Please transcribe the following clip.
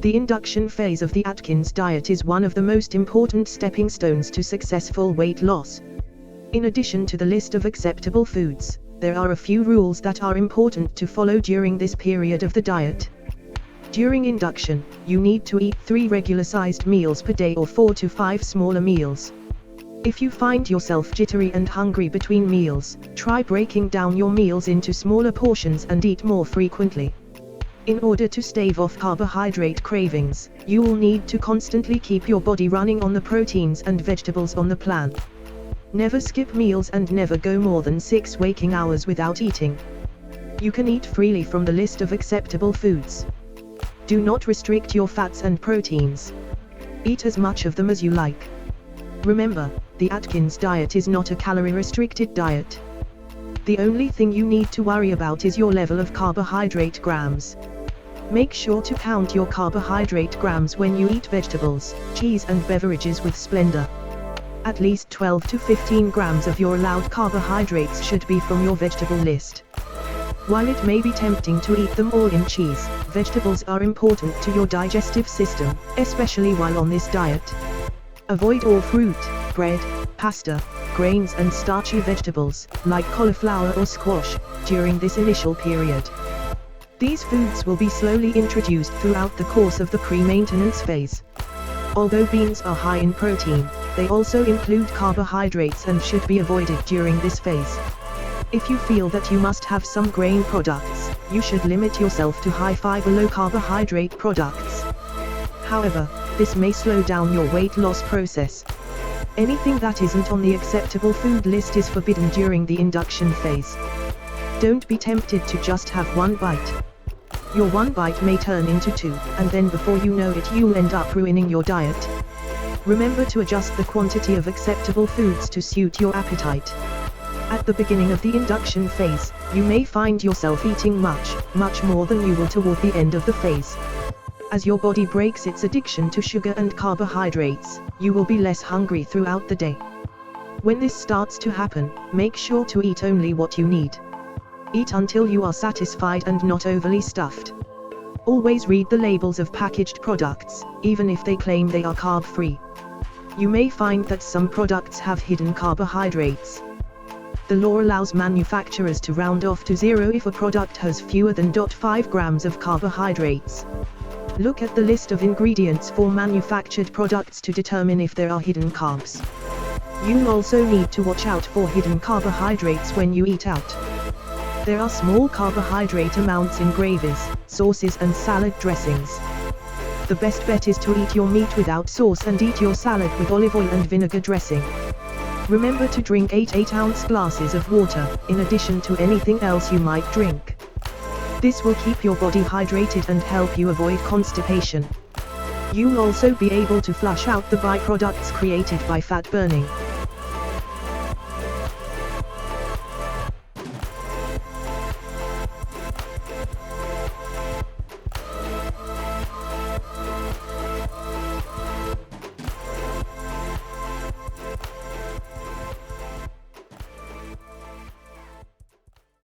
The induction phase of the Atkins diet is one of the most important stepping stones to successful weight loss. In addition to the list of acceptable foods, there are a few rules that are important to follow during this period of the diet. During induction, you need to eat 3 regular-sized meals per day or 4 to 5 smaller meals. If you find yourself jittery and hungry between meals, try breaking down your meals into smaller portions and eat more frequently. In order to stave off carbohydrate cravings, you will need to constantly keep your body running on the proteins and vegetables on the plan. Never skip meals and never go more than 6 waking hours without eating. You can eat freely from the list of acceptable foods. Do not restrict your fats and proteins. Eat as much of them as you like. Remember, the Atkins diet is not a calorie-restricted diet. The only thing you need to worry about is your level of carbohydrate grams. Make sure to count your carbohydrate grams when you eat vegetables, cheese and beverages with Splenda. At least 12 to 15 grams of your allowed carbohydrates should be from your vegetable list. While it may be tempting to eat them all in cheese, vegetables are important to your digestive system, especially while on this diet. Avoid all fruit, bread, pasta, grains and starchy vegetables, like cauliflower or squash, during this initial period. These foods will be slowly introduced throughout the course of the pre-maintenance phase. Although beans are high in protein, they also include carbohydrates and should be avoided during this phase. If you feel that you must have some grain products, you should limit yourself to high-fiber low-carbohydrate products. However, this may slow down your weight loss process. Anything that isn't on the acceptable food list is forbidden during the induction phase. Don't be tempted to just have one bite. Your one bite may turn into 2, and then before you know it you'll end up ruining your diet. Remember to adjust the quantity of acceptable foods to suit your appetite. At the beginning of the induction phase, you may find yourself eating much more than you will toward the end of the phase. As your body breaks its addiction to sugar and carbohydrates, you will be less hungry throughout the day. When this starts to happen, make sure to eat only what you need. Eat until you are satisfied and not overly stuffed. Always read the labels of packaged products, even if they claim they are carb-free. You may find that some products have hidden carbohydrates. The law allows manufacturers to round off to 0 if a product has fewer than 0.5 grams of carbohydrates. Look at the list of ingredients for manufactured products to determine if there are hidden carbs. You'll also need to watch out for hidden carbohydrates when you eat out. There are small carbohydrate amounts in gravies, sauces and salad dressings. The best bet is to eat your meat without sauce and eat your salad with olive oil and vinegar dressing. Remember to drink 8 8-ounce glasses of water, in addition to anything else you might drink. This will keep your body hydrated and help you avoid constipation. You'll also be able to flush out the byproducts created by fat burning.